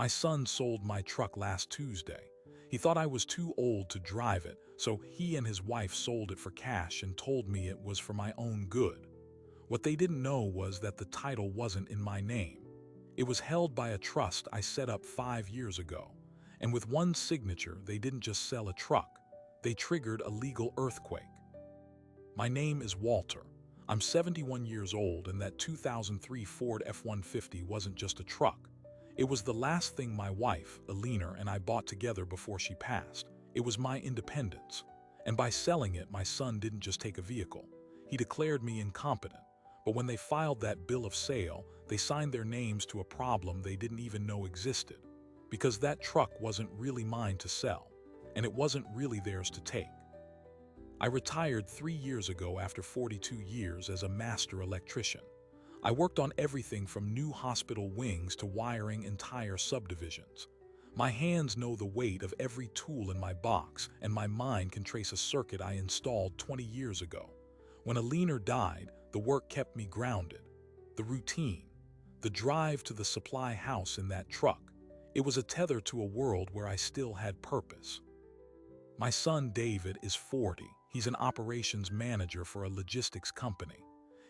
My son sold my truck last Tuesday. He thought I was too old to drive it, so he and his wife sold it for cash and told me it was for my own good. What they didn't know was that the title wasn't in my name. It was held by a trust I set up 5 years ago. And with one signature, they didn't just sell a truck. They triggered a legal earthquake. My name is Walter. I'm 71 years old, and that 2003 Ford F-150 wasn't just a truck. It was the last thing my wife, Alina, and I bought together before she passed. It was my independence. And by selling it, my son didn't just take a vehicle. He declared me incompetent. But when they filed that bill of sale, they signed their names to a problem they didn't even know existed. Because that truck wasn't really mine to sell, and it wasn't really theirs to take. I retired 3 years ago after 42 years as a master electrician. I worked on everything from new hospital wings to wiring entire subdivisions. My hands know the weight of every tool in my box, and my mind can trace a circuit I installed 20 years ago. When Alina died, the work kept me grounded. The routine, the drive to the supply house in that truck, it was a tether to a world where I still had purpose. My son David is 40. He's an operations manager for a logistics company.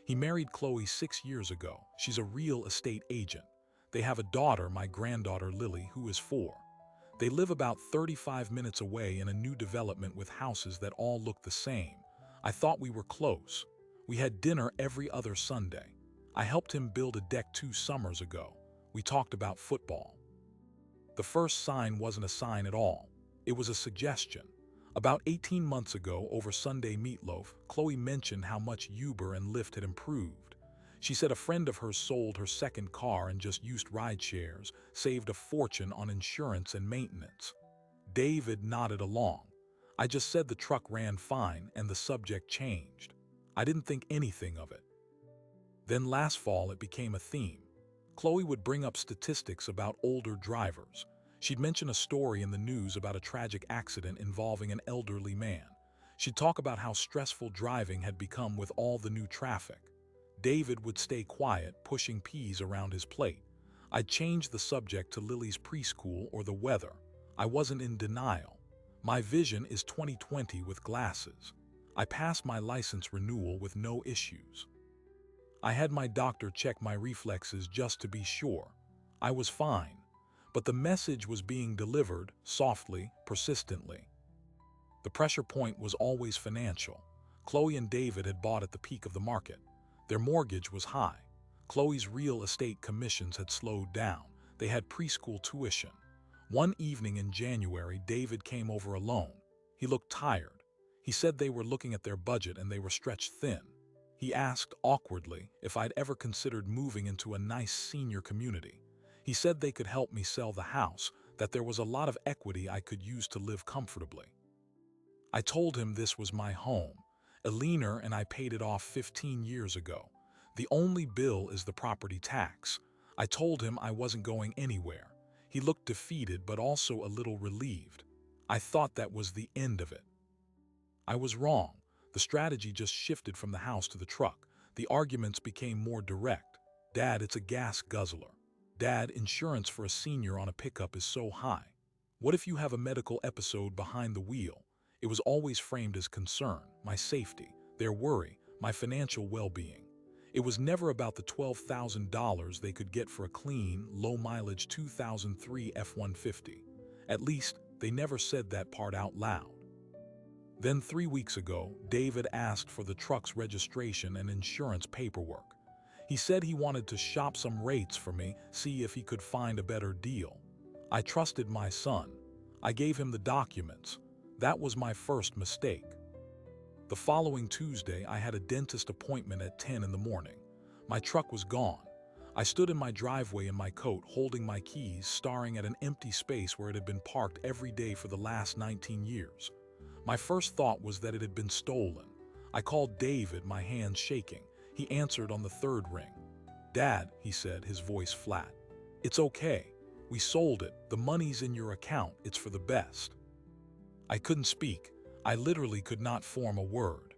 He married Chloe 6 years ago. She's a real estate agent. They have a daughter, my granddaughter Lily, who is 4. They live about 35 minutes away in a new development with houses that all look the same. I thought we were close. We had dinner every other Sunday. I helped him build a deck 2 summers ago. We talked about football. The first sign wasn't a sign at all. It was a suggestion. About 18 months ago, over Sunday meatloaf, Chloe mentioned how much Uber and Lyft had improved. She said a friend of hers sold her second car and just used ride shares, saved a fortune on insurance and maintenance. David nodded along. I just said the truck ran fine and the subject changed. I didn't think anything of it. Then last fall it became a theme. Chloe would bring up statistics about older drivers. She'd mention a story in the news about a tragic accident involving an elderly man. She'd talk about how stressful driving had become with all the new traffic. David would stay quiet, pushing peas around his plate. I'd change the subject to Lily's preschool or the weather. I wasn't in denial. My vision is 2020 with glasses. I passed my license renewal with no issues. I had my doctor check my reflexes just to be sure. I was fine. But the message was being delivered softly, persistently. The pressure point was always financial. Chloe and David had bought at the peak of the market. Their mortgage was high. Chloe's real estate commissions had slowed down. They had preschool tuition. One evening in January, David came over alone. He looked tired. He said they were looking at their budget and they were stretched thin. He asked awkwardly if I'd ever considered moving into a nice senior community. He said they could help me sell the house, that there was a lot of equity I could use to live comfortably. I told him this was my home. Alina and I paid it off 15 years ago. The only bill is the property tax. I told him I wasn't going anywhere. He looked defeated but also a little relieved. I thought that was the end of it. I was wrong. The strategy just shifted from the house to the truck. The arguments became more direct. Dad, it's a gas guzzler. Dad, insurance for a senior on a pickup is so high. What if you have a medical episode behind the wheel? It was always framed as concern, my safety, their worry, my financial well-being. It was never about the $12,000 they could get for a clean, low-mileage 2003 F-150. At least, they never said that part out loud. Then 3 weeks ago, David asked for the truck's registration and insurance paperwork. He said he wanted to shop some rates for me, see if he could find a better deal. I trusted my son. I gave him the documents. That was my first mistake. The following Tuesday, I had a dentist appointment at 10 in the morning. My truck was gone. I stood in my driveway in my coat, holding my keys, staring at an empty space where it had been parked every day for the last 19 years. My first thought was that it had been stolen. I called David, my hands shaking. He answered on the third ring. Dad, he said, his voice flat. It's okay. We sold it. The money's in your account. It's for the best. I couldn't speak. I literally could not form a word.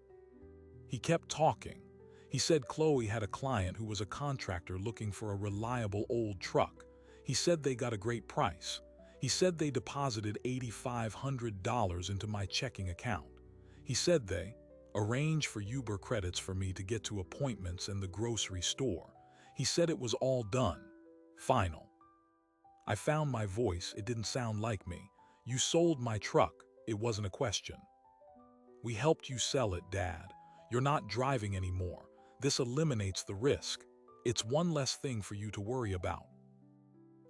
He kept talking. He said Chloe had a client who was a contractor looking for a reliable old truck. He said they got a great price. He said they deposited $8,500 into my checking account. He said they arranged for Uber credits for me to get to appointments in the grocery store. He said it was all done. Final. I found my voice. It didn't sound like me. You sold my truck. It wasn't a question. We helped you sell it, Dad. You're not driving anymore. This eliminates the risk. It's one less thing for you to worry about.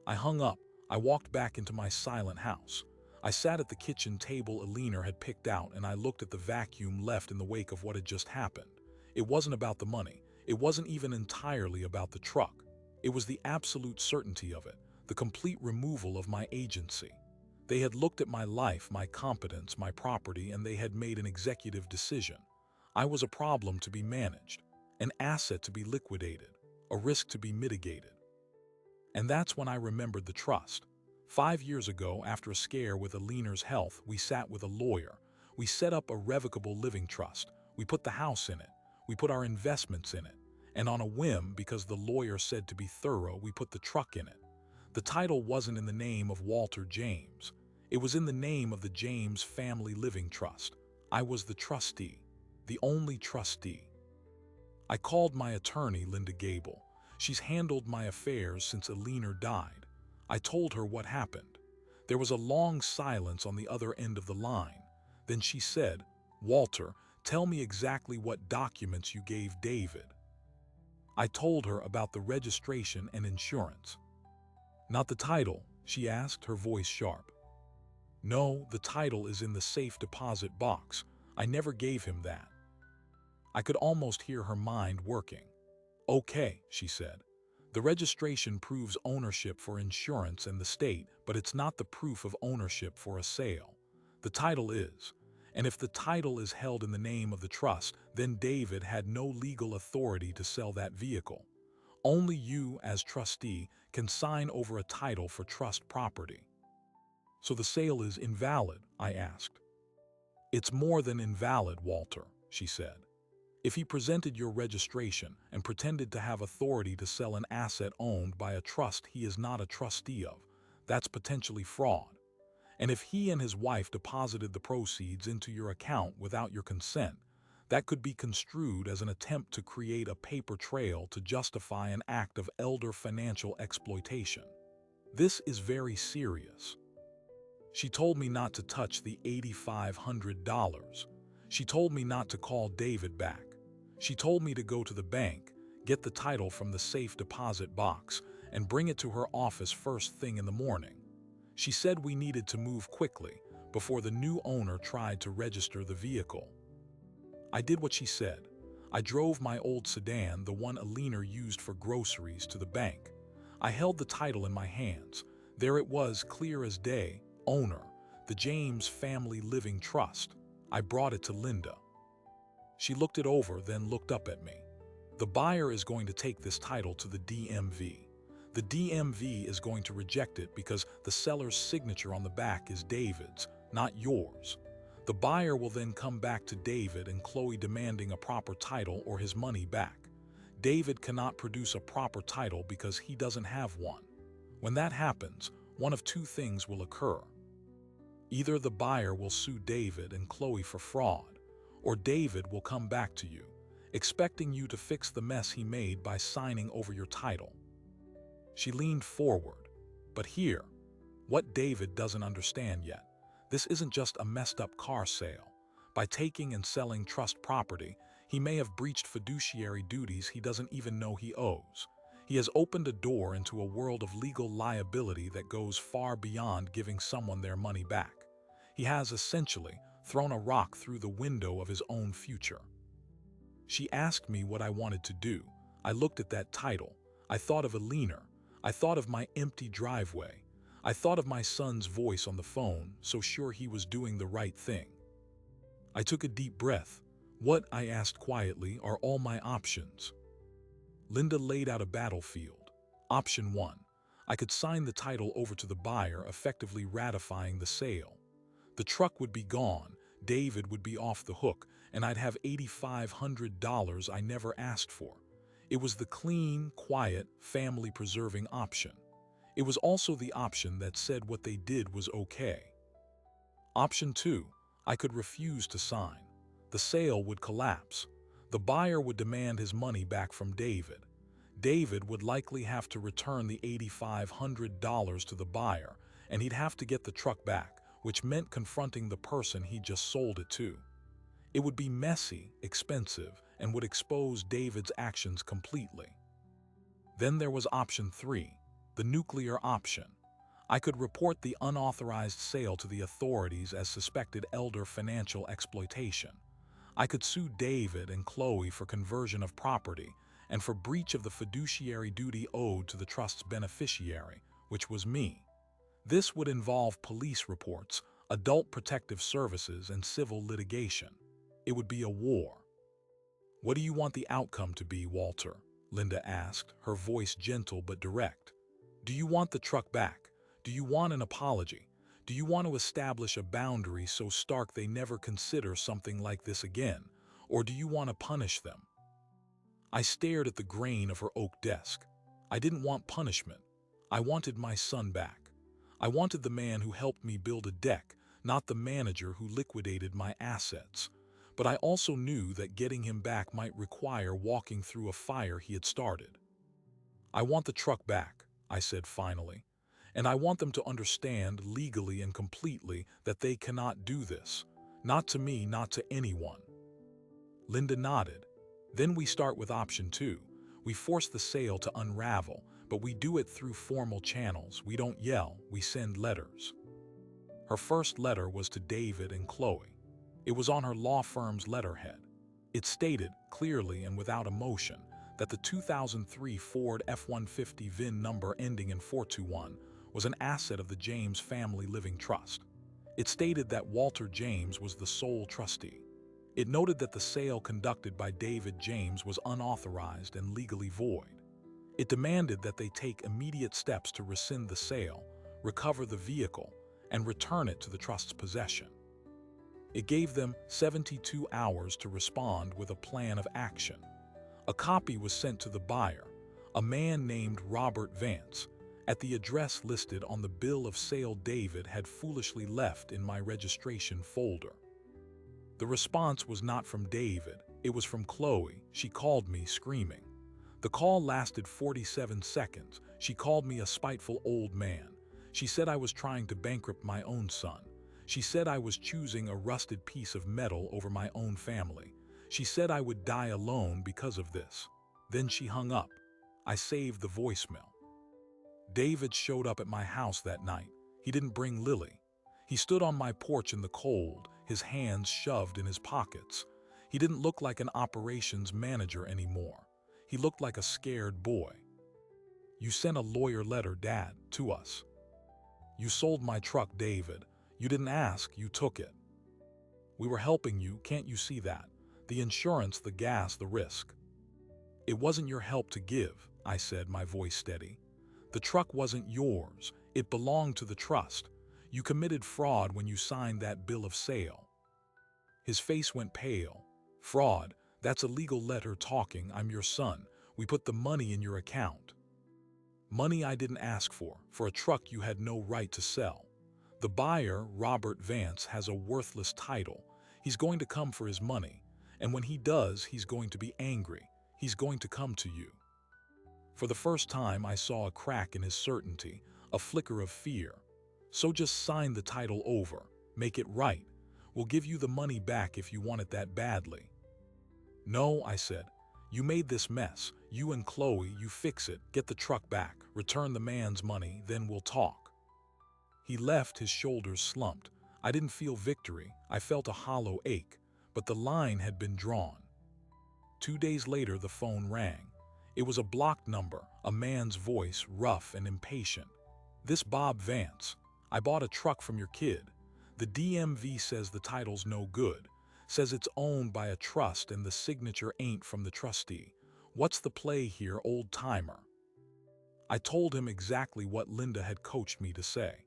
I hung up. I walked back into my silent house. I sat at the kitchen table Alina had picked out, and I looked at the vacuum left in the wake of what had just happened. It wasn't about the money. It wasn't even entirely about the truck. It was the absolute certainty of it, the complete removal of my agency. They had looked at my life, my competence, my property, and they had made an executive decision. I was a problem to be managed, an asset to be liquidated, a risk to be mitigated. And that's when I remembered the trust. 5 years ago, after a scare with Alina's health, we sat with a lawyer. We set up a revocable living trust. We put the house in it. We put our investments in it. And on a whim, because the lawyer said to be thorough, we put the truck in it. The title wasn't in the name of Walter James. It was in the name of the James Family Living Trust. I was the trustee, the only trustee. I called my attorney, Linda Gable. She's handled my affairs since Alina died. I told her what happened. There was a long silence on the other end of the line. Then she said, "Walter, tell me exactly what documents you gave David." I told her about the registration and insurance. "Not the title?" she asked, her voice sharp. "No, the title is in the safe deposit box. I never gave him that." I could almost hear her mind working. "Okay," she said. "The registration proves ownership for insurance and the state, but it's not the proof of ownership for a sale. The title is. And if the title is held in the name of the trust, then David had no legal authority to sell that vehicle. Only you, as trustee, can sign over a title for trust property." "So the sale is invalid?" I asked. "It's more than invalid, Walter," she said. "If he presented your registration and pretended to have authority to sell an asset owned by a trust he is not a trustee of, that's potentially fraud. And if he and his wife deposited the proceeds into your account without your consent, that could be construed as an attempt to create a paper trail to justify an act of elder financial exploitation. This is very serious." She told me not to touch the $8,500. She told me not to call David back. She told me to go to the bank, get the title from the safe deposit box, and bring it to her office first thing in the morning. She said we needed to move quickly before the new owner tried to register the vehicle. I did what she said. I drove my old sedan, the one Alina used for groceries, to the bank. I held the title in my hands. There it was, clear as day, owner, the James Family Living Trust. I brought it to Linda. She looked it over, then looked up at me. "The buyer is going to take this title to the DMV. The DMV is going to reject it because the seller's signature on the back is David's, not yours. The buyer will then come back to David and Chloe demanding a proper title or his money back. David cannot produce a proper title because he doesn't have one. When that happens, one of two things will occur. Either the buyer will sue David and Chloe for fraud, or David will come back to you, expecting you to fix the mess he made by signing over your title." She leaned forward. "But here, what David doesn't understand yet, this isn't just a messed up car sale. By taking and selling trust property, he may have breached fiduciary duties he doesn't even know he owes. He has opened a door into a world of legal liability that goes far beyond giving someone their money back. He has essentially thrown a rock through the window of his own future." She asked me what I wanted to do. I looked at that title. I thought of Alina. I thought of my empty driveway. I thought of my son's voice on the phone, so sure he was doing the right thing. I took a deep breath. "What," I asked quietly, "are all my options?" Linda laid out a battlefield. Option 1. I could sign the title over to the buyer, effectively ratifying the sale. The truck would be gone, David would be off the hook, and I'd have $8,500 I never asked for. It was the clean, quiet, family-preserving option. It was also the option that said what they did was okay. Option 2, I could refuse to sign. The sale would collapse. The buyer would demand his money back from David. David would likely have to return the $8,500 to the buyer, and he'd have to get the truck back, which meant confronting the person he just sold it to. It would be messy, expensive, and would expose David's actions completely. Then there was option 3, the nuclear option. I could report the unauthorized sale to the authorities as suspected elder financial exploitation. I could sue David and Chloe for conversion of property and for breach of the fiduciary duty owed to the trust's beneficiary, which was me. This would involve police reports, adult protective services, and civil litigation. It would be a war. "What do you want the outcome to be, Walter?" Linda asked, her voice gentle but direct. "Do you want the truck back? Do you want an apology? Do you want to establish a boundary so stark they never consider something like this again? Or do you want to punish them?" I stared at the grain of her oak desk. I didn't want punishment. I wanted my son back. I wanted the man who helped me build a deck, not the manager who liquidated my assets. But I also knew that getting him back might require walking through a fire he had started. "I want the truck back," I said finally. "And I want them to understand legally and completely that they cannot do this. Not to me, not to anyone." Linda nodded. "Then we start with option 2. We force the sale to unravel, but we do it through formal channels. We don't yell, we send letters." Her first letter was to David and Chloe. It was on her law firm's letterhead. It stated, clearly and without emotion, that the 2003 Ford F-150 VIN number ending in 421 was an asset of the James Family Living Trust. It stated that Walter James was the sole trustee. It noted that the sale conducted by David James was unauthorized and legally void. It demanded that they take immediate steps to rescind the sale, recover the vehicle, and return it to the trust's possession. It gave them 72 hours to respond with a plan of action. A copy was sent to the buyer, a man named Robert Vance, at the address listed on the bill of sale David had foolishly left in my registration folder. The response was not from David, it was from Chloe. She called me screaming. The call lasted 47 seconds. She called me a spiteful old man. She said I was trying to bankrupt my own son. She said I was choosing a rusted piece of metal over my own family. She said I would die alone because of this. Then she hung up. I saved the voicemail. David showed up at my house that night. He didn't bring Lily. He stood on my porch in the cold, his hands shoved in his pockets. He didn't look like an operations manager anymore. He looked like a scared boy. "You sent a lawyer letter, Dad, to us. You sold my truck, David. You didn't ask, you took it. We were helping you, can't you see that? The insurance, the gas, the risk." "It wasn't your help to give," I said, my voice steady. "The truck wasn't yours. It belonged to the trust. You committed fraud when you signed that bill of sale." His face went pale. "Fraud? That's a legal letter talking. I'm your son. We put the money in your account." "Money I didn't ask for a truck you had no right to sell. The buyer, Robert Vance, has a worthless title. He's going to come for his money, and when he does, he's going to be angry. He's going to come to you." For the first time, I saw a crack in his certainty, a flicker of fear. "So just sign the title over. Make it right. We'll give you the money back if you want it that badly." "No," I said. "You made this mess. You and Chloe, you fix it. Get the truck back. Return the man's money, then we'll talk." He left, his shoulders slumped. I didn't feel victory. I felt a hollow ache, but the line had been drawn. 2 days later, the phone rang. It was a blocked number, a man's voice, rough and impatient. "This Bob Vance. I bought a truck from your kid. The DMV says the title's no good. Says it's owned by a trust and the signature ain't from the trustee. What's the play here, old timer?" I told him exactly what Linda had coached me to say.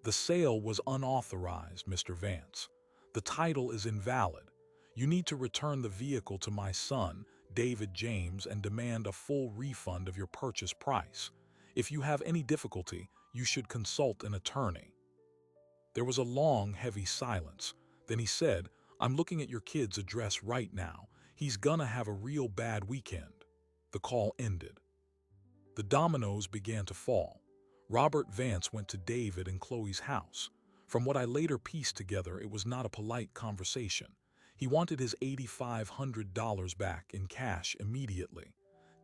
"The sale was unauthorized, Mr. Vance. The title is invalid. You need to return the vehicle to my son, David James, and demand a full refund of your purchase price. If you have any difficulty, you should consult an attorney." There was a long, heavy silence. Then he said, "I'm looking at your kid's address right now. He's gonna have a real bad weekend." The call ended. The dominoes began to fall. Robert Vance went to David and Chloe's house. From what I later pieced together, it was not a polite conversation. He wanted his $8,500 back in cash immediately.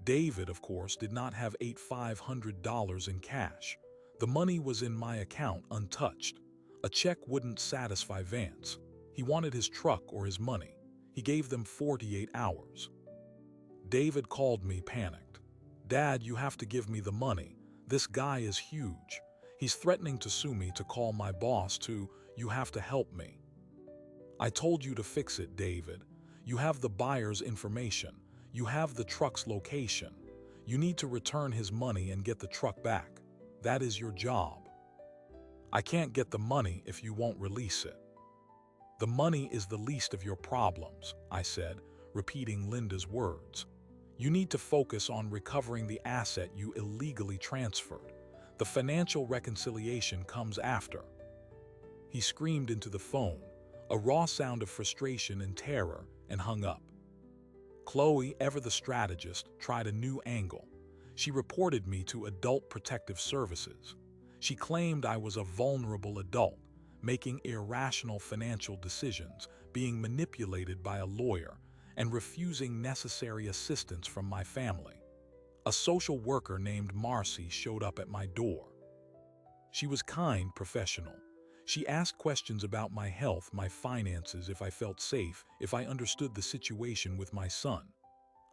David, of course, did not have $8,500 in cash. The money was in my account untouched. A check wouldn't satisfy Vance. He wanted his truck or his money. He gave them 48 hours. David called me panicked. "Dad, you have to give me the money. This guy is huge. He's threatening to sue me, to call my boss too. You have to help me." "I told you to fix it, David. You have the buyer's information. You have the truck's location. You need to return his money and get the truck back. That is your job." "I can't get the money if you won't release it." "The money is the least of your problems," I said, repeating Linda's words. "You need to focus on recovering the asset you illegally transferred. The financial reconciliation comes after." He screamed into the phone, a raw sound of frustration and terror, and hung up. Chloe, ever the strategist, tried a new angle. She reported me to Adult Protective Services. She claimed I was a vulnerable adult, making irrational financial decisions, being manipulated by a lawyer, and refusing necessary assistance from my family. A social worker named Marcy showed up at my door. She was kind, professional. She asked questions about my health, my finances, if I felt safe, if I understood the situation with my son.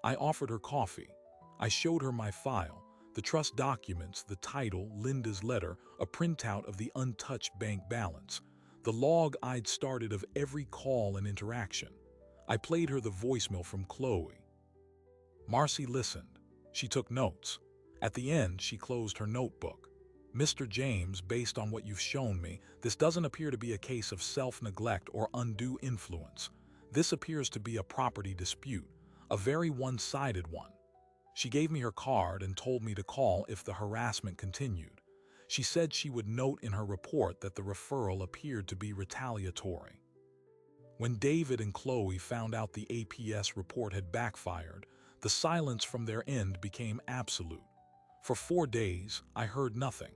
I offered her coffee. I showed her my file, the trust documents, the title, Linda's letter, a printout of the untouched bank balance, the log I'd started of every call and interaction. I played her the voicemail from Chloe. Marcy listened. She took notes. At the end, she closed her notebook. "Mr. James, based on what you've shown me, this doesn't appear to be a case of self-neglect or undue influence. This appears to be a property dispute, a very one-sided one." She gave me her card and told me to call if the harassment continued. She said she would note in her report that the referral appeared to be retaliatory. When David and Chloe found out the APS report had backfired, the silence from their end became absolute. For 4 days, I heard nothing.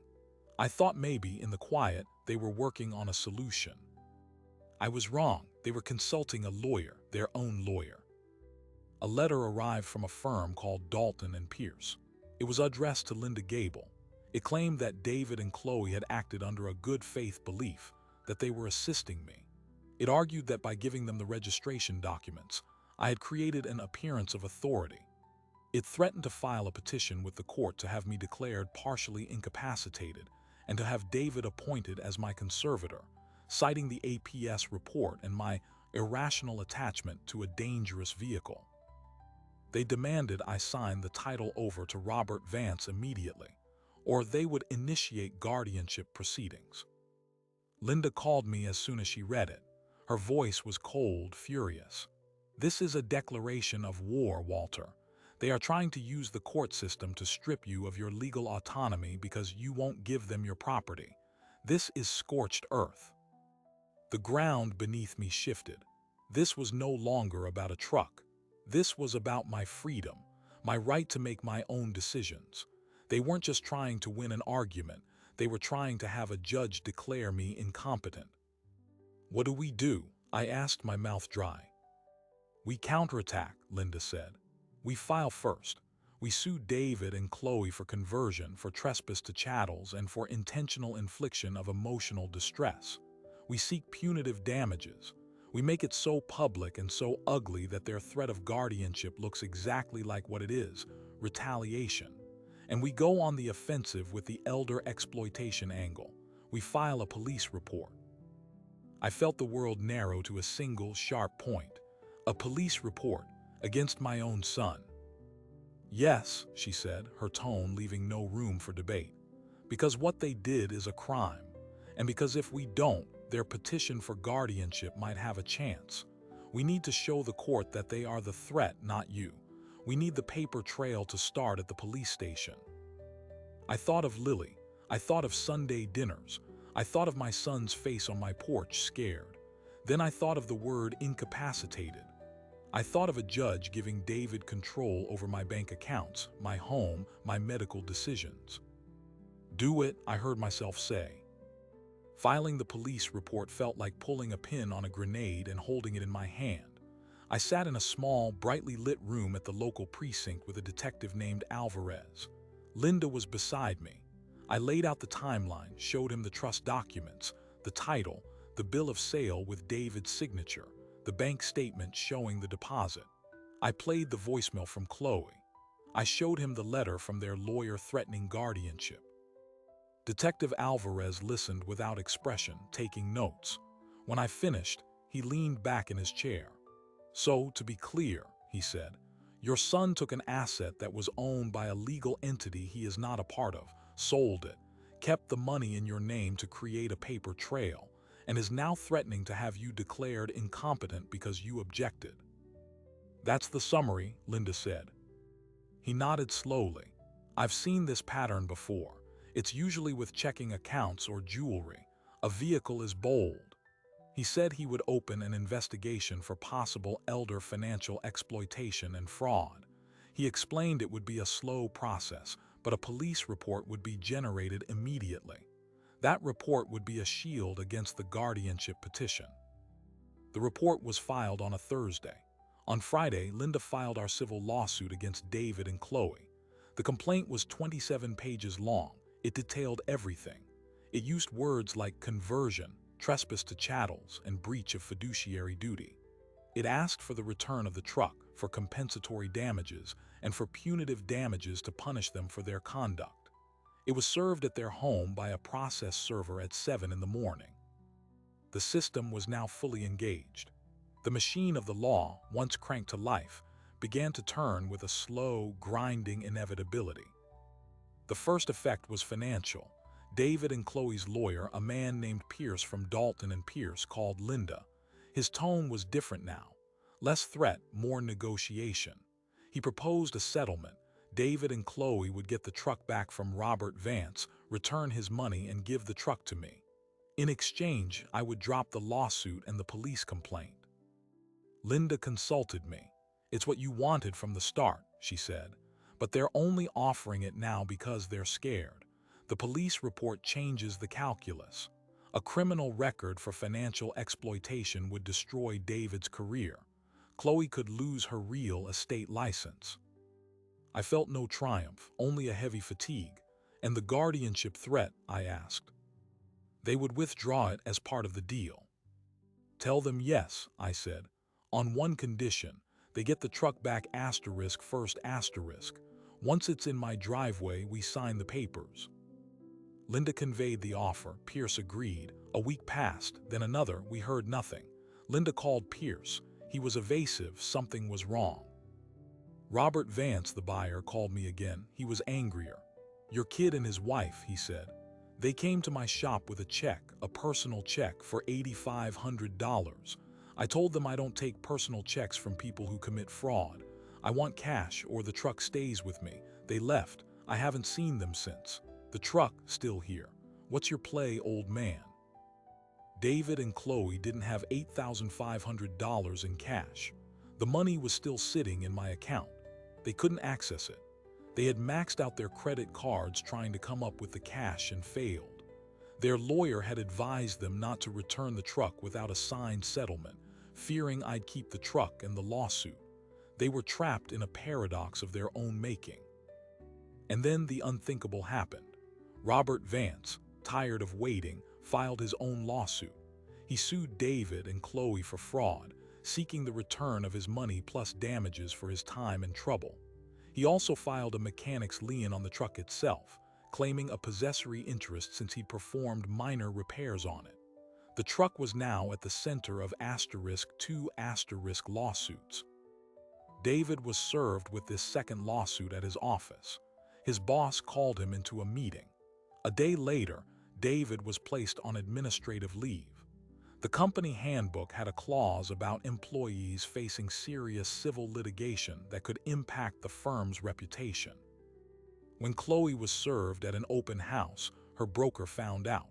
I thought maybe, in the quiet, they were working on a solution. I was wrong. They were consulting a lawyer, their own lawyer. A letter arrived from a firm called Dalton and Pierce. It was addressed to Linda Gable. It claimed that David and Chloe had acted under a good faith belief, that they were assisting me. It argued that by giving them the registration documents, I had created an appearance of authority. It threatened to file a petition with the court to have me declared partially incapacitated and to have David appointed as my conservator, citing the APS report and my irrational attachment to a dangerous vehicle. They demanded I sign the title over to Robert Vance immediately, or they would initiate guardianship proceedings. Linda called me as soon as she read it. Her voice was cold, furious. "This is a declaration of war, Walter. They are trying to use the court system to strip you of your legal autonomy because you won't give them your property. This is scorched earth." The ground beneath me shifted. This was no longer about a truck. This was about my freedom, my right to make my own decisions. They weren't just trying to win an argument. They were trying to have a judge declare me incompetent. "What do we do?" I asked, my mouth dry. "We counterattack," Linda said. "We file first. We sue David and Chloe for conversion, for trespass to chattels, and for intentional infliction of emotional distress. We seek punitive damages. We make it so public and so ugly that their threat of guardianship looks exactly like what it is, retaliation. And we go on the offensive with the elder exploitation angle. We file a police report." I felt the world narrow to a single sharp point. A police report against my own son. "Yes," she said, her tone leaving no room for debate. "Because what they did is a crime. And because if we don't, their petition for guardianship might have a chance. We need to show the court that they are the threat, not you. We need the paper trail to start at the police station." I thought of Lily. I thought of Sunday dinners. I thought of my son's face on my porch, scared. Then I thought of the word incapacitated. I thought of a judge giving David control over my bank accounts, my home, my medical decisions. "Do it," I heard myself say. Filing the police report felt like pulling a pin on a grenade and holding it in my hand. I sat in a small, brightly lit room at the local precinct with a detective named Alvarez. Linda was beside me. I laid out the timeline, showed him the trust documents, the title, the bill of sale with David's signature, the bank statement showing the deposit. I played the voicemail from Chloe. I showed him the letter from their lawyer threatening guardianship. Detective Alvarez listened without expression, taking notes. When I finished, he leaned back in his chair. "So, to be clear," he said, "your son took an asset that was owned by a legal entity he is not a part of, sold it, kept the money in your name to create a paper trail, and is now threatening to have you declared incompetent because you objected." "That's the summary," Linda said. He nodded slowly. "I've seen this pattern before. It's usually with checking accounts or jewelry. A vehicle is bold." He said he would open an investigation for possible elder financial exploitation and fraud. He explained it would be a slow process, but a police report would be generated immediately. That report would be a shield against the guardianship petition. The report was filed on a Thursday. On Friday, Linda filed our civil lawsuit against David and Chloe. The complaint was 27 pages long. It detailed everything. It used words like conversion, trespass to chattels, and breach of fiduciary duty. It asked for the return of the truck, for compensatory damages, and for punitive damages to punish them for their conduct. It was served at their home by a process server at 7 in the morning. The system was now fully engaged. The machine of the law, once cranked to life, began to turn with a slow, grinding inevitability. The first effect was financial. David and Chloe's lawyer, a man named Pierce from Dalton and Pierce, called Linda. His tone was different now. Less threat, more negotiation. He proposed a settlement. David and Chloe would get the truck back from Robert Vance, return his money, and give the truck to me. In exchange, I would drop the lawsuit and the police complaint. Linda consulted me. "It's what you wanted from the start," she said. "But they're only offering it now because they're scared. The police report changes the calculus. A criminal record for financial exploitation would destroy David's career. Chloe could lose her real estate license." I felt no triumph, only a heavy fatigue. "And the guardianship threat?" I asked. "They would withdraw it as part of the deal." "Tell them yes," I said. "On one condition. They get the truck back first. Once it's in my driveway, we sign the papers." Linda conveyed the offer. Pierce agreed. A week passed, then another. We heard nothing. Linda called Pierce. He was evasive. Something was wrong. Robert Vance, the buyer, called me again. He was angrier. "Your kid and his wife," he said. "They came to my shop with a check, a personal check for $8,500. I told them I don't take personal checks from people who commit fraud. I want cash or the truck stays with me. They left. I haven't seen them since. The truck, still here. What's your play, old man?" David and Chloe didn't have $8,500 in cash. The money was still sitting in my account. They couldn't access it. They had maxed out their credit cards trying to come up with the cash and failed. Their lawyer had advised them not to return the truck without a signed settlement, fearing I'd keep the truck and the lawsuit. They were trapped in a paradox of their own making. And then the unthinkable happened. Robert Vance, tired of waiting, filed his own lawsuit. He sued David and Chloe for fraud, seeking the return of his money plus damages for his time and trouble. He also filed a mechanic's lien on the truck itself, claiming a possessory interest since he performed minor repairs on it. The truck was now at the center of *2* lawsuits. David was served with this second lawsuit at his office. His boss called him into a meeting. A day later, David was placed on administrative leave. The company handbook had a clause about employees facing serious civil litigation that could impact the firm's reputation. When Chloe was served at an open house, her broker found out.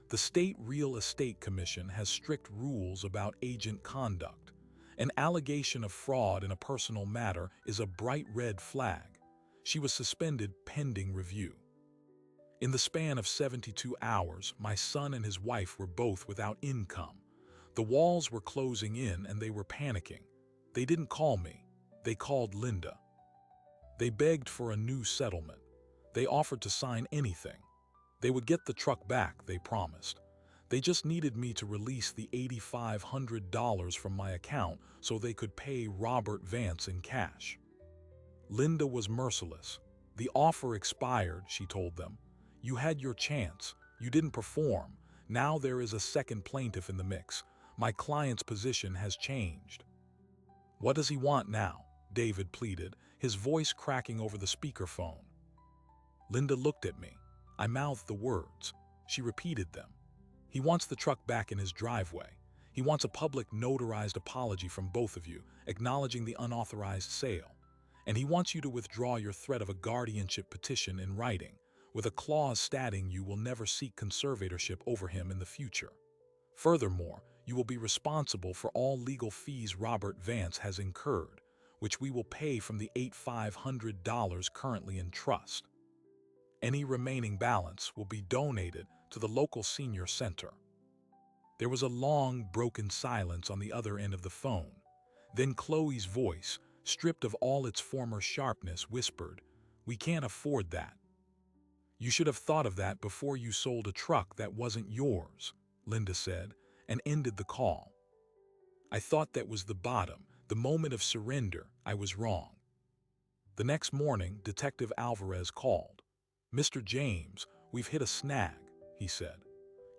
The State Real Estate Commission has strict rules about agent conduct. An allegation of fraud in a personal matter is a bright red flag. She was suspended pending review. In the span of 72 hours, my son and his wife were both without income. The walls were closing in and they were panicking. They didn't call me. They called Linda. They begged for a new settlement. They offered to sign anything. They would get the truck back, they promised. They just needed me to release the $8,500 from my account so they could pay Robert Vance in cash. Linda was merciless. The offer expired, she told them. You had your chance. You didn't perform. Now there is a second plaintiff in the mix. My client's position has changed. What does he want now? David pleaded, his voice cracking over the speakerphone. Linda looked at me. I mouthed the words. She repeated them. He wants the truck back in his driveway. He wants a public notarized apology from both of you, acknowledging the unauthorized sale. And he wants you to withdraw your threat of a guardianship petition in writing, with a clause stating you will never seek conservatorship over him in the future. Furthermore, you will be responsible for all legal fees Robert Vance has incurred, which we will pay from the $8,500 currently in trust. Any remaining balance will be donated to the local senior center. There was a long, broken silence on the other end of the phone. Then Chloe's voice, stripped of all its former sharpness, whispered, "We can't afford that." "You should have thought of that before you sold a truck that wasn't yours," Linda said, and ended the call. I thought that was the bottom, the moment of surrender. I was wrong. The next morning, Detective Alvarez called. "Mr. James, we've hit a snag," he said.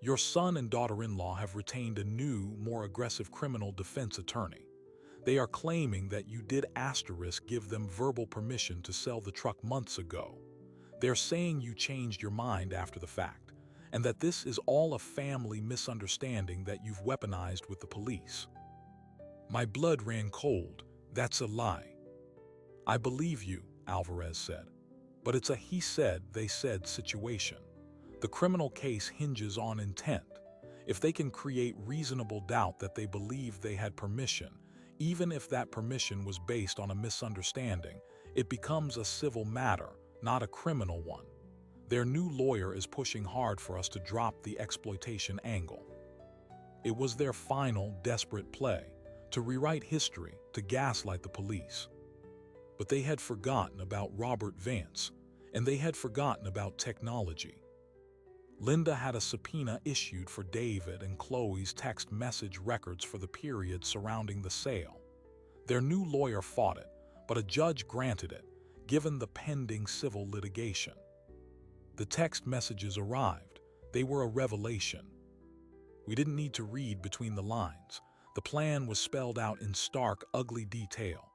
"Your son and daughter-in-law have retained a new, more aggressive criminal defense attorney. They are claiming that you did give them verbal permission to sell the truck months ago. They're saying you changed your mind after the fact, and that this is all a family misunderstanding that you've weaponized with the police." My blood ran cold. "That's a lie." "I believe you," Alvarez said. "But it's a he said, they said situation. The criminal case hinges on intent. If they can create reasonable doubt that they believe they had permission, even if that permission was based on a misunderstanding, it becomes a civil matter, not a criminal one. Their new lawyer is pushing hard for us to drop the exploitation angle. It was their final, desperate play, to rewrite history, to gaslight the police. But they had forgotten about Robert Vance, and they had forgotten about technology. Linda had a subpoena issued for David and Chloe's text message records for the period surrounding the sale. Their new lawyer fought it, but a judge granted it, given the pending civil litigation. The text messages arrived. They were a revelation. We didn't need to read between the lines. The plan was spelled out in stark, ugly detail.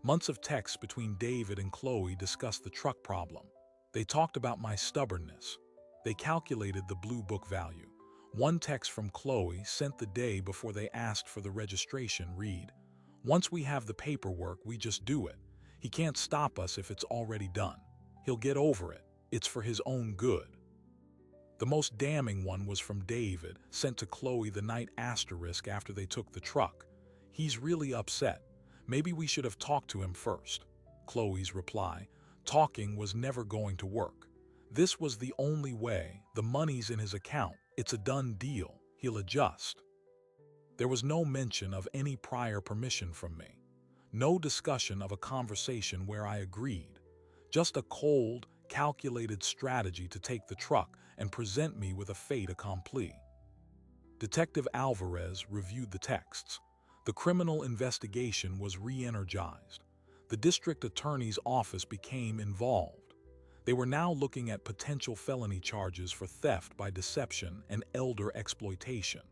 Months of texts between David and Chloe discussed the truck problem. They talked about my stubbornness. They calculated the Blue Book value. One text from Chloe, sent the day before they asked for the registration, read, "Once we have the paperwork, we just do it. He can't stop us if it's already done. He'll get over it. It's for his own good." The most damning one was from David, sent to Chloe the night after they took the truck. "He's really upset. Maybe we should have talked to him first." Chloe's reply, "Talking was never going to work. This was the only way. The money's in his account. It's a done deal. He'll adjust." There was no mention of any prior permission from me. No discussion of a conversation where I agreed. Just a cold, calculated strategy to take the truck and present me with a fait accompli. Detective Alvarez reviewed the texts. The criminal investigation was re-energized. The district attorney's office became involved. They were now looking at potential felony charges for theft by deception and elder exploitation.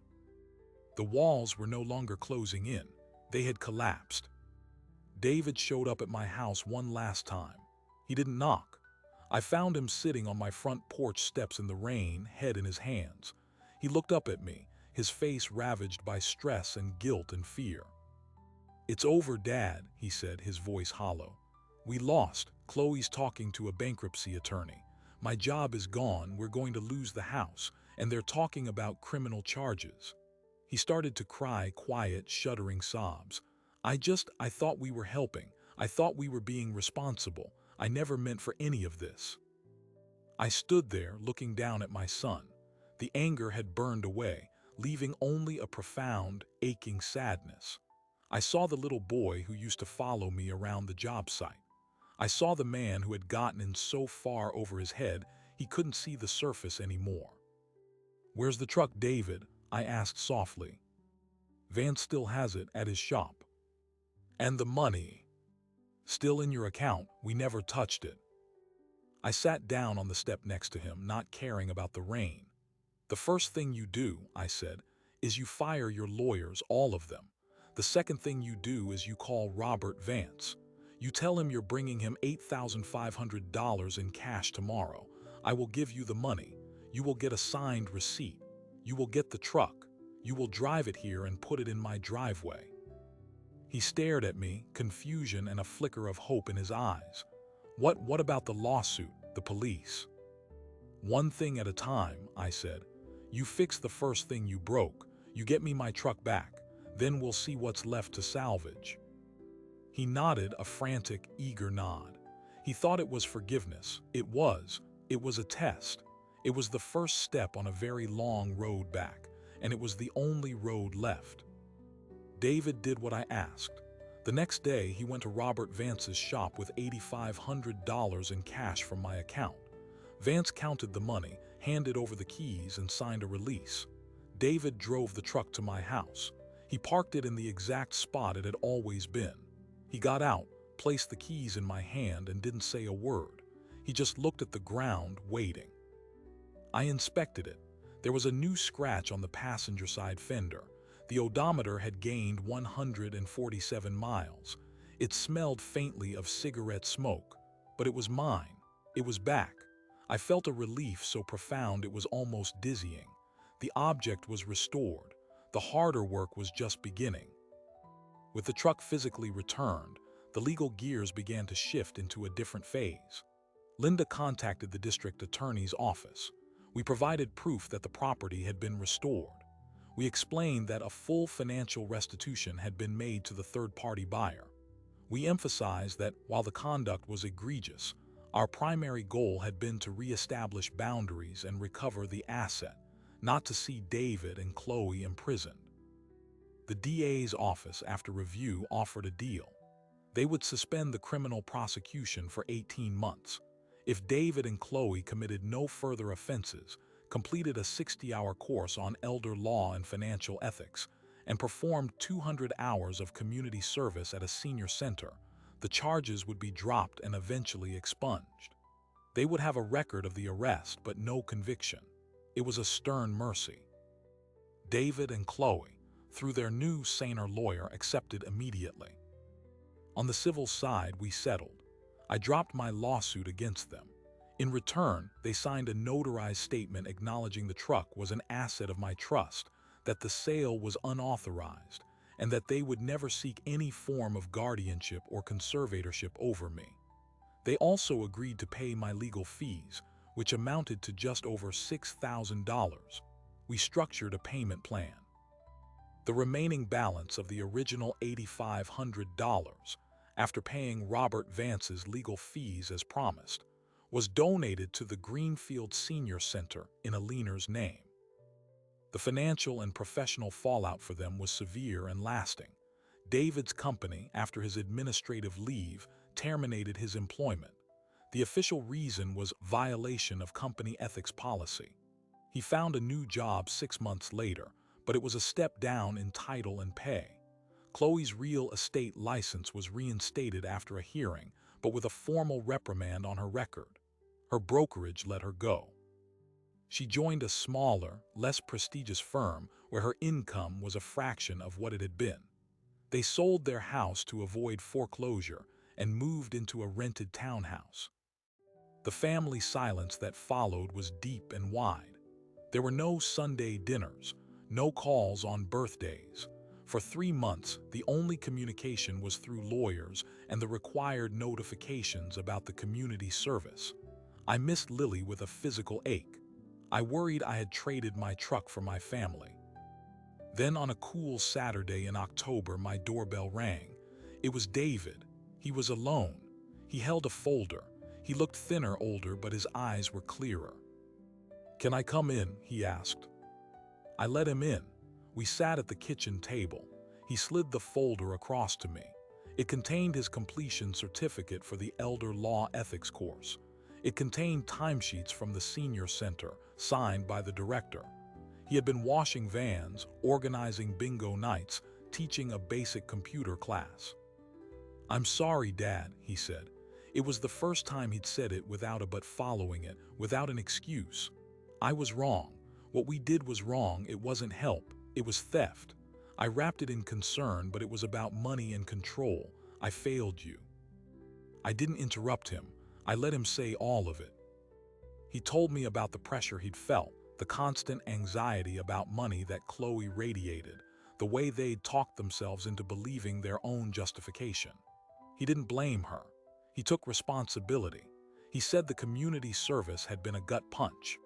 The walls were no longer closing in. They had collapsed. David showed up at my house one last time. He didn't knock. I found him sitting on my front porch steps in the rain, head in his hands. He looked up at me, his face ravaged by stress and guilt and fear. "It's over, Dad," he said, his voice hollow. "We lost. Chloe's talking to a bankruptcy attorney. My job is gone, we're going to lose the house, and they're talking about criminal charges. He started to cry quiet, shuddering sobs. I thought we were helping. I thought we were being responsible. I never meant for any of this. I stood there looking down at my son. The anger had burned away, leaving only a profound, aching sadness. I saw the little boy who used to follow me around the job site. I saw the man who had gotten in so far over his head he couldn't see the surface anymore. "Where's the truck, David?" I asked softly. "Vance still has it at his shop." "And the money?" "Still in your account. We never touched it." I sat down on the step next to him, not caring about the rain. "The first thing you do," I said, "is you fire your lawyers, all of them. The second thing you do is you call Robert Vance. You tell him you're bringing him $8,500 in cash tomorrow. I will give you the money. You will get a signed receipt. You will get the truck. You will drive it here and put it in my driveway." He stared at me, confusion and a flicker of hope in his eyes. What about the lawsuit, the police?" "One thing at a time," I said. "You fix the first thing you broke. You get me my truck back. Then we'll see what's left to salvage." He nodded a frantic, eager nod. He thought it was forgiveness. It was. It was a test. It was the first step on a very long road back, and it was the only road left. David did what I asked. The next day, he went to Robert Vance's shop with $8,500 in cash from my account. Vance counted the money, handed over the keys, and signed a release. David drove the truck to my house. He parked it in the exact spot it had always been. He got out, placed the keys in my hand, and didn't say a word. He just looked at the ground, waiting. I inspected it. There was a new scratch on the passenger side fender. The odometer had gained 147 miles. It smelled faintly of cigarette smoke, but it was mine. It was back. I felt a relief so profound it was almost dizzying. The object was restored. The harder work was just beginning. With the truck physically returned, the legal gears began to shift into a different phase. Linda contacted the district attorney's office. We provided proof that the property had been restored. We explained that a full financial restitution had been made to the third-party buyer. We emphasized that while the conduct was egregious, our primary goal had been to reestablish boundaries and recover the asset, not to see David and Chloe imprisoned. The DA's office, after review, offered a deal. They would suspend the criminal prosecution for 18 months. If David and Chloe committed no further offenses, completed a 60-hour course on elder law and financial ethics, and performed 200 hours of community service at a senior center, the charges would be dropped and eventually expunged. They would have a record of the arrest but no conviction. It was a stern mercy. David and Chloe, through their new, saner lawyer, accepted immediately. On the civil side, we settled. I dropped my lawsuit against them. In return, they signed a notarized statement acknowledging the truck was an asset of my trust, that the sale was unauthorized, and that they would never seek any form of guardianship or conservatorship over me. They also agreed to pay my legal fees, which amounted to just over $6,000. We structured a payment plan. The remaining balance of the original $8,500, after paying Robert Vance's legal fees as promised, was donated to the Greenfield Senior Center in Aliner's name. The financial and professional fallout for them was severe and lasting. David's company, after his administrative leave, terminated his employment. The official reason was violation of company ethics policy. He found a new job 6 months later, but it was a step down in title and pay. Chloe's real estate license was reinstated after a hearing, but with a formal reprimand on her record. Her brokerage let her go. She joined a smaller, less prestigious firm where her income was a fraction of what it had been. They sold their house to avoid foreclosure and moved into a rented townhouse. The family silence that followed was deep and wide. There were no Sunday dinners, no calls on birthdays. For 3 months, the only communication was through lawyers and the required notifications about the community service. I missed Lily with a physical ache. I worried I had traded my truck for my family. Then on a cool Saturday in October, my doorbell rang. It was David. He was alone. He held a folder. He looked thinner, older, but his eyes were clearer. "Can I come in?" he asked. I let him in. We sat at the kitchen table. He slid the folder across to me. It contained his completion certificate for the Elder Law Ethics course. It contained timesheets from the senior center, signed by the director. He had been washing vans, organizing bingo nights, teaching a basic computer class. "I'm sorry, Dad," he said. It was the first time he'd said it without a but, following it, without an excuse. "I was wrong. What we did was wrong. It wasn't help. It was theft. I wrapped it in concern, but it was about money and control. I failed you." I didn't interrupt him. I let him say all of it. He told me about the pressure he'd felt, the constant anxiety about money that Chloe radiated, the way they'd talked themselves into believing their own justification. He didn't blame her. He took responsibility. He said the community service had been a gut punch.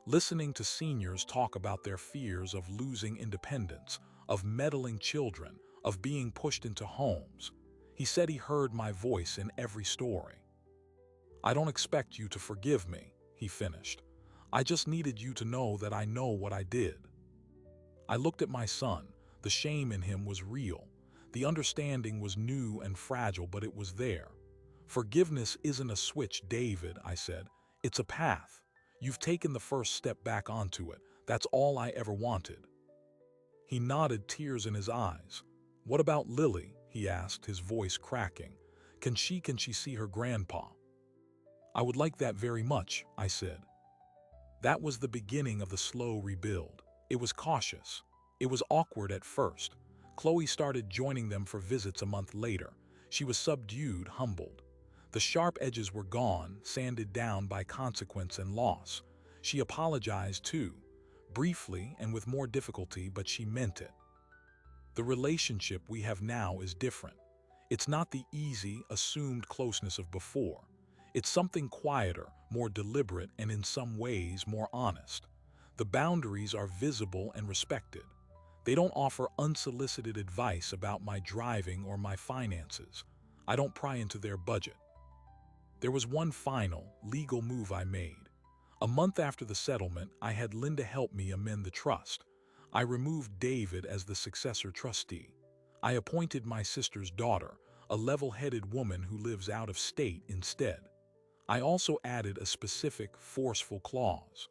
Listening to seniors talk about their fears of losing independence, of meddling children, of being pushed into homes. He said he heard my voice in every story. "I don't expect you to forgive me," he finished. "I just needed you to know that I know what I did." I looked at my son. The shame in him was real. The understanding was new and fragile, but it was there. "Forgiveness isn't a switch, David," I said. "It's a path. You've taken the first step back onto it. That's all I ever wanted." He nodded, tears in his eyes. "What about Lily?" he asked, his voice cracking. Can she see her grandpa?" "I would like that very much," I said. That was the beginning of the slow rebuild. It was cautious. It was awkward at first. Chloe started joining them for visits a month later. She was subdued, humbled. The sharp edges were gone, sanded down by consequence and loss. She apologized too, briefly and with more difficulty, but she meant it. The relationship we have now is different. It's not the easy, assumed closeness of before. It's something quieter, more deliberate, and in some ways more honest. The boundaries are visible and respected. They don't offer unsolicited advice about my driving or my finances. I don't pry into their budget. There was one final, legal move I made. A month after the settlement, I had Linda help me amend the trust. I removed David as the successor trustee. I appointed my sister's daughter, a level-headed woman who lives out of state, instead. I also added a specific, forceful clause.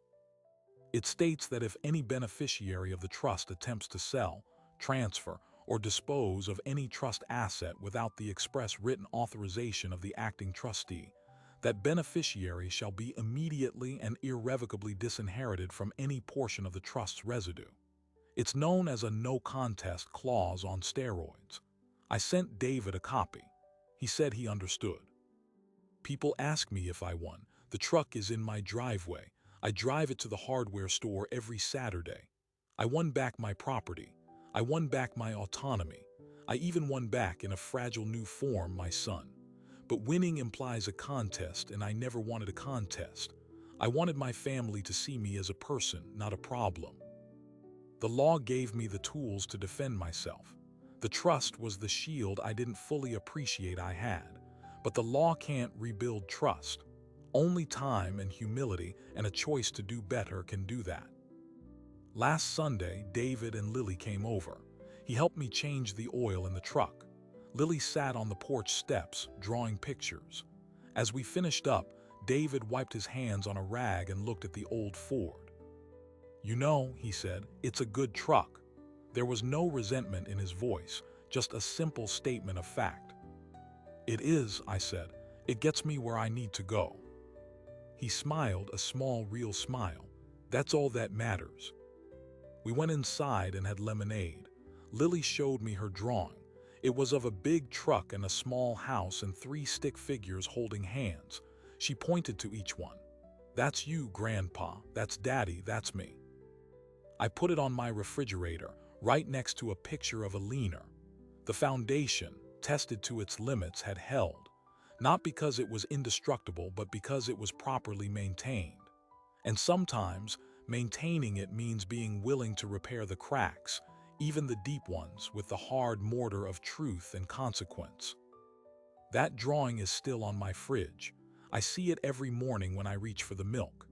It states that if any beneficiary of the trust attempts to sell, transfer, or dispose of any trust asset without the express written authorization of the acting trustee, that beneficiary shall be immediately and irrevocably disinherited from any portion of the trust's residue. It's known as a no-contest clause on steroids. I sent David a copy. He said he understood. People ask me if I won. The truck is in my driveway. I drive it to the hardware store every Saturday. I won back my property. I won back my autonomy. I even won back, in a fragile new form, my son. But winning implies a contest, and I never wanted a contest. I wanted my family to see me as a person, not a problem. The law gave me the tools to defend myself. The trust was the shield I didn't fully appreciate I had. But the law can't rebuild trust. Only time and humility and a choice to do better can do that. Last Sunday, David and Lily came over. He helped me change the oil in the truck. Lily sat on the porch steps, drawing pictures. As we finished up, David wiped his hands on a rag and looked at the old Ford. "You know," he said, "it's a good truck." There was no resentment in his voice, just a simple statement of fact. "It is," I said. "It gets me where I need to go." He smiled, a small, real smile. "That's all that matters." We went inside and had lemonade. Lily showed me her drawing. It was of a big truck and a small house and 3 stick figures holding hands. She pointed to each one. "That's you, Grandpa. That's Daddy. That's me." I put it on my refrigerator, right next to a picture of a leaner. The foundation, tested to its limits, had held, not because it was indestructible, but because it was properly maintained. And sometimes, maintaining it means being willing to repair the cracks, even the deep ones, with the hard mortar of truth and consequence. That drawing is still on my fridge. I see it every morning when I reach for the milk.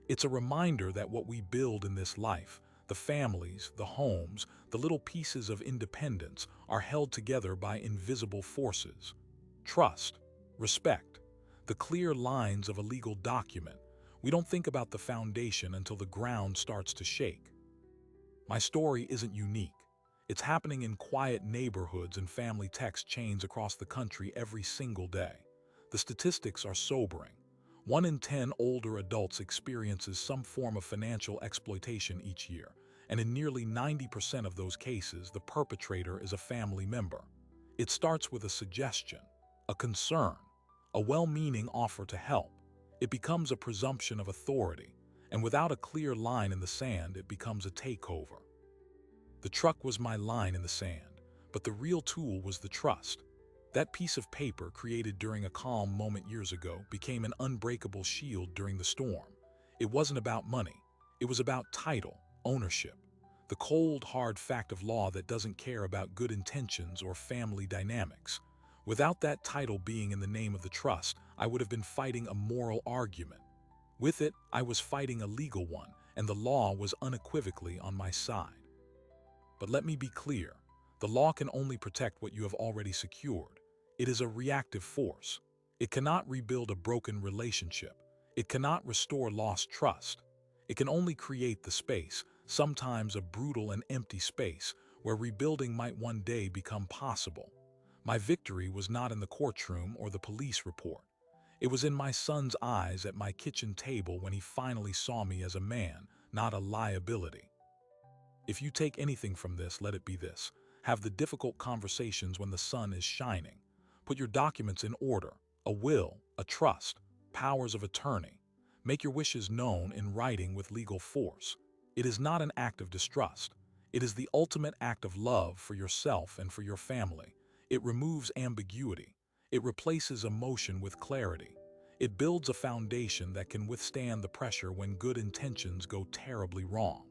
It's a reminder that what we build in this life, the families, the homes, the little pieces of independence, are held together by invisible forces. Trust, respect, the clear lines of a legal document. We don't think about the foundation until the ground starts to shake. My story isn't unique. It's happening in quiet neighborhoods and family text chains across the country every single day. The statistics are sobering. 1 in 10 older adults experiences some form of financial exploitation each year, and in nearly 90% of those cases, the perpetrator is a family member. It starts with a suggestion, a concern, a well-meaning offer to help. It becomes a presumption of authority, and without a clear line in the sand, it becomes a takeover. The truck was my line in the sand, but the real tool was the trust. That piece of paper, created during a calm moment years ago, became an unbreakable shield during the storm. It wasn't about money. It was about title, ownership, the cold, hard fact of law that doesn't care about good intentions or family dynamics. Without that title being in the name of the trust, I would have been fighting a moral argument. With it, I was fighting a legal one, and the law was unequivocally on my side. But let me be clear, the law can only protect what you have already secured. It is a reactive force. It cannot rebuild a broken relationship. It cannot restore lost trust. It can only create the space, sometimes a brutal and empty space, where rebuilding might one day become possible. My victory was not in the courtroom or the police report. It was in my son's eyes at my kitchen table when he finally saw me as a man, not a liability. If you take anything from this, let it be this. Have the difficult conversations when the sun is shining. Put your documents in order, a will, a trust, powers of attorney. Make your wishes known in writing with legal force. It is not an act of distrust. It is the ultimate act of love for yourself and for your family. It removes ambiguity. It replaces emotion with clarity. It builds a foundation that can withstand the pressure when good intentions go terribly wrong.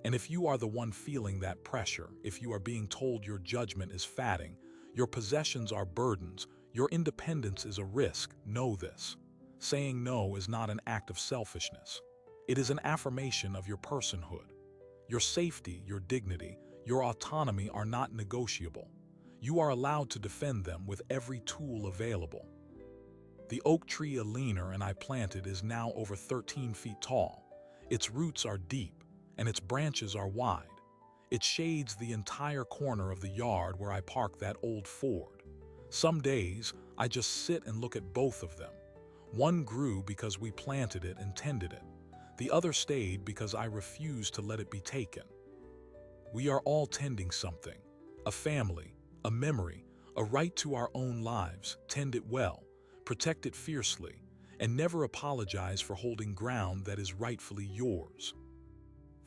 And if you are the one feeling that pressure, if you are being told your judgment is fatting, your possessions are burdens, your independence is a risk, know this. Saying no is not an act of selfishness. It is an affirmation of your personhood. Your safety, your dignity, your autonomy are not negotiable. You are allowed to defend them with every tool available. The oak tree a leaner and I planted is now over 13 feet tall. Its roots are deep, and its branches are wide. It shades the entire corner of the yard where I park that old Ford. Some days, I just sit and look at both of them. One grew because we planted it and tended it. The other stayed because I refused to let it be taken. We are all tending something, a family, a memory, a right to our own lives. Tend it well, protect it fiercely, and never apologize for holding ground that is rightfully yours.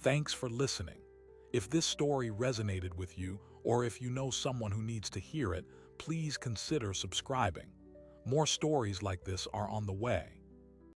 Thanks for listening. If this story resonated with you, or if you know someone who needs to hear it, please consider subscribing. More stories like this are on the way.